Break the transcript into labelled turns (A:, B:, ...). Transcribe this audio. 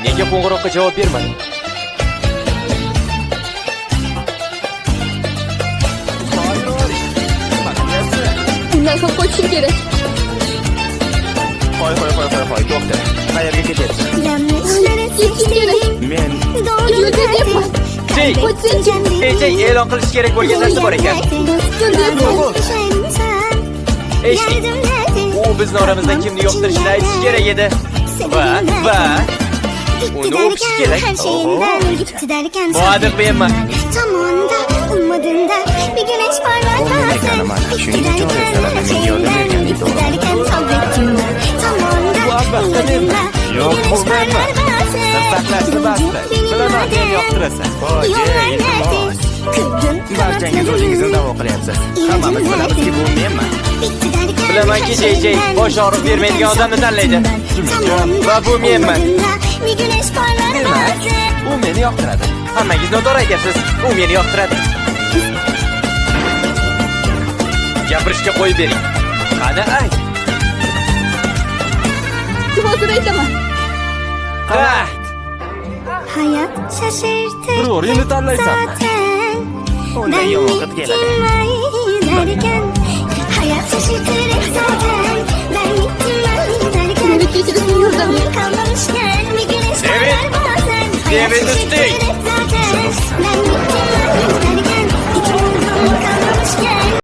A: Nega qo'ng'iroqqa javob bermading?
B: Bundan so'ng qochishim kerak.
C: Qo'y, to'xta. Qayerga ketyapsan?
B: Ketish kerak.
C: Men
B: Yo'l deyapman.
A: Jey, Jey, e'lon qilish kerak bo'lgan narsa bor ekan.
B: Yo'l deyapman.
A: Eshitding? U bizni oramizda kimni yo'qtirishini aytish kerak edi. Va uni o'pish kerak. Muadil menman.
D: Tomonda ummadında bir güneş parlar bazen. İktidar kendine şeyinden iktidarken sabrettim ben. Tomonda ummadında bir güneş parlar bazen.
C: Sırtaklaştı bastı. Bilaman men yoqtirasan.
D: Yollar nerede? Kırdın
C: barchangiz o'zingizni da'vo qilyapsiz. Hammamiz bilamizki bu menman.
A: Bilamanki Jey bosh og'riq bermaydigan odamni tanlaydi. Va bu menman.
D: Bir güneş parlar bazen.
C: U meni yoqtiradi.
A: Hammangiz noto'g'ri aytyapsiz. U meni yoqtiradi. Gapirishga qo'yib bering. Qani ayt.
B: Hozir aytaman.
D: Hayat şaşırtır
C: Bir o'rinni tanlaysanmi?
D: zaten.
C: Undan
D: Ben
C: yomon vaqt
D: gittim
C: keladi.
D: ay derken. Hayat şaşırtır hep zaten. Ben gittim ay derken.
B: Beni geçirsin yurdan.
D: Kalmamışken bir güneş
A: Evet.
D: parlar bazen. Hayat
A: Evet,
D: şaşırtır
A: üstelik.
D: hep zaten. Ben